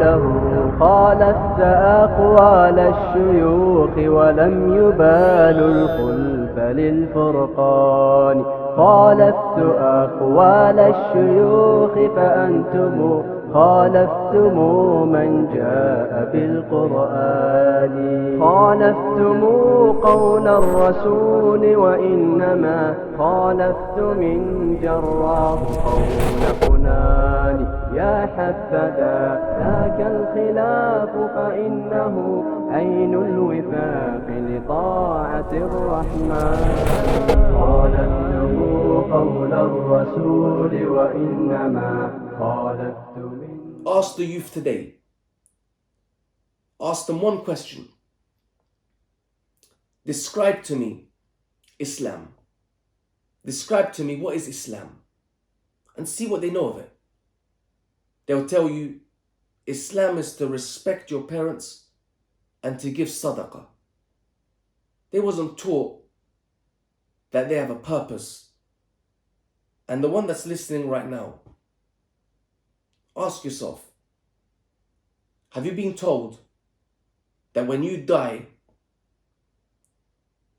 قوله خالفت أقوال الشيوخ ولم يبالوا الخلف للفرقان. خالفت أقوال الشيوخ فأنتم خالفتم من جاء بالقرآن. خالفتم قول الرسول وإنما خالفت من جراه قول فلان. يا حبذا ذاك الخلاف فإنه عين الوفاق لطاعة الرحمن. خالفته قول الرسول وإنما خالفت من. Ask the youth today. Ask them one question. Describe to me Islam. Describe to me what is Islam, and see what they know of it. They'll tell you Islam is to respect your parents and to give sadaqah. They wasn't taught that they have a purpose. And the one that's listening right now, ask yourself, have you been told that when you die,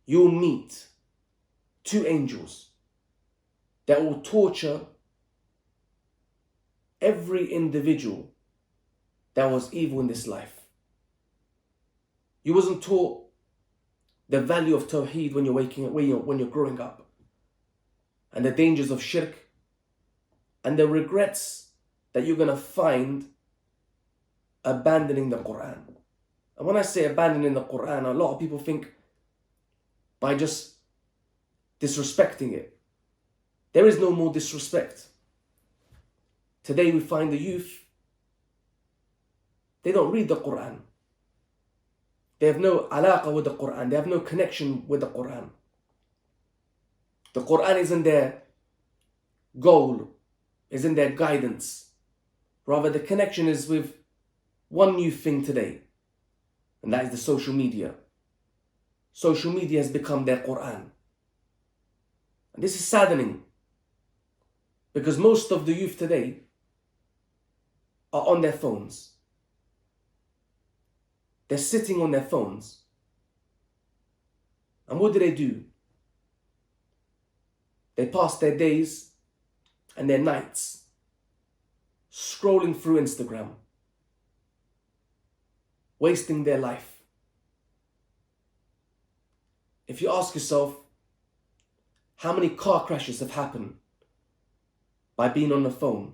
you'll meet two angels that will torture every individual that was evil in this life? You wasn't taught the value of Tawheed when you're waking up, when you're growing up, and the dangers of shirk and the regrets that you're going to find abandoning the Qur'an. And when I say abandoning the Qur'an, a lot of people think by just disrespecting it. There is no more disrespect. Today we find the youth, they don't read the Qur'an. They have no alaqa with the Qur'an. They have no connection with the Qur'an. The Qur'an isn't their goal, isn't their guidance. Rather, the connection is with one new thing today, and that is the social media. Social media has become their Qur'an. And this is saddening, because most of the youth today are on their phones. They're sitting on their phones. And what do? They pass their days and their nights scrolling through Instagram, wasting their life. If you ask yourself, how many car crashes have happened by being on the phone?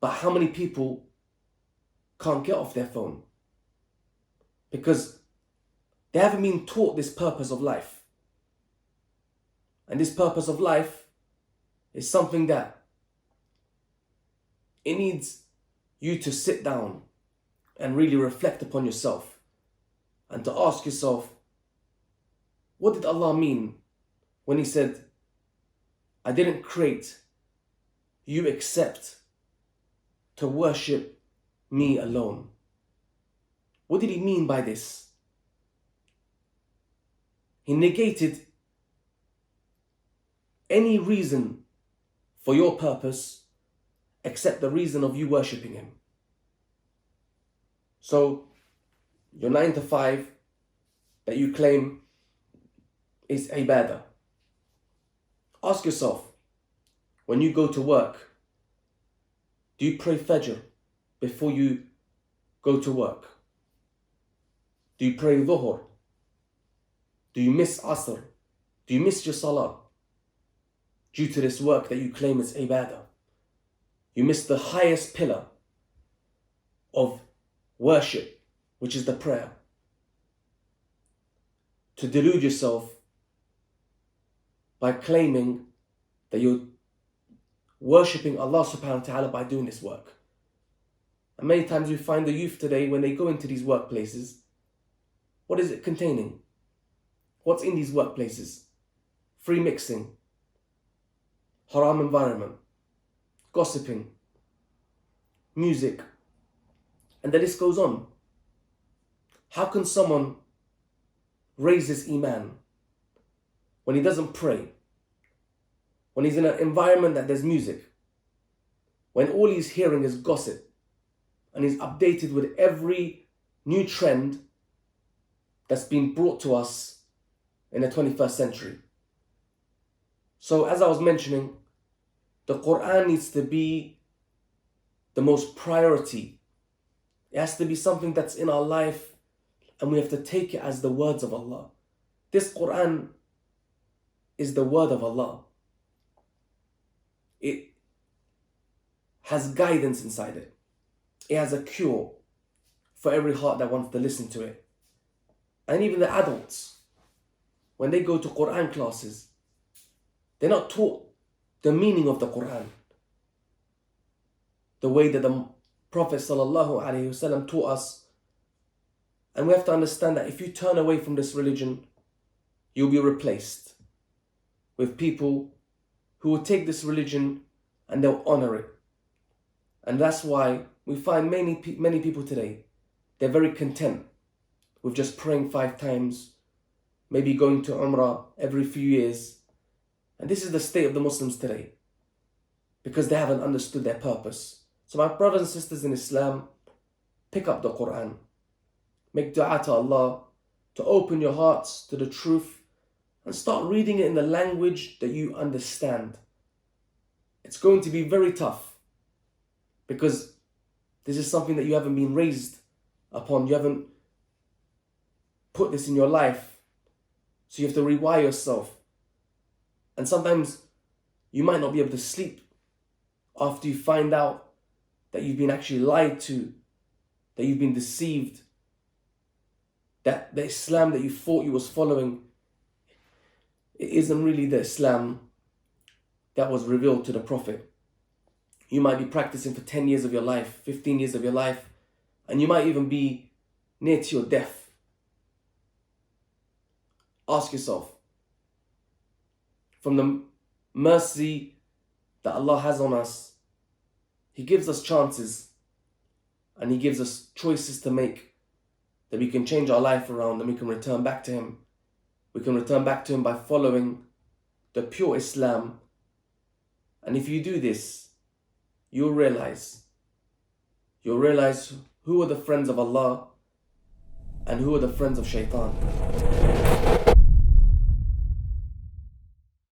But how many people can't get off their phone? Because they haven't been taught this purpose of life. And this purpose of life is something that it needs you to sit down and really reflect upon yourself and to ask yourself, what did Allah mean when He said, I didn't create you except to worship me alone? What did He mean by this? He negated any reason for your purpose except the reason of you worshipping Him. So, your 9 to 5 that you claim is ibadah. Ask yourself, when you go to work, do you pray Fajr before you go to work? Do you pray Dhuhr? Do you miss Asr? Do you miss your Salah due to this work that you claim is ibadah? You miss the highest pillar of worship, which is the prayer. To delude yourself by claiming that you're worshipping Allah subhanahu wa ta'ala by doing this work. And many times we find the youth today, when they go into these workplaces, what is it containing? What's in these workplaces? Free mixing, haram environment, gossiping, music, and the list goes on. How can someone raise his iman when he doesn't pray, when he's in an environment that there's music, when all he's hearing is gossip, and is updated with every new trend that's been brought to us in the 21st century. So as I was mentioning, the Qur'an needs to be the most priority. It has to be something that's in our life, and we have to take it as the words of Allah. This Qur'an is the word of Allah. It has guidance inside it. It has a cure for every heart that wants to listen to it. And even the adults, when they go to Qur'an classes, they're not taught the meaning of the Qur'an the way that the Prophet ﷺ taught us. And we have to understand that if you turn away from this religion, you'll be replaced with people who will take this religion and they'll honor it. And that's why we find many people today, they're very content with just praying 5 times, maybe going to Umrah every few years. And this is the state of the Muslims today, because they haven't understood their purpose. So my brothers and sisters in Islam, pick up the Qur'an. Make dua to Allah to open your hearts to the truth and start reading it in the language that you understand. It's going to be very tough because this is something that you haven't been raised upon. You haven't put this in your life. So you have to rewire yourself. And sometimes you might not be able to sleep after you find out that you've been actually lied to, that you've been deceived, that the Islam that you thought you was following, it isn't really the Islam that was revealed to the Prophet. You might be practicing for 10 years of your life, 15 years of your life, and you might even be near to your death. Ask yourself, from the mercy that Allah has on us, He gives us chances and He gives us choices to make, that we can change our life around and we can return back to Him. We can return back to Him by following the pure Islam. And if you do this, you'll realize who are the friends of Allah and who are the friends of Shaitan.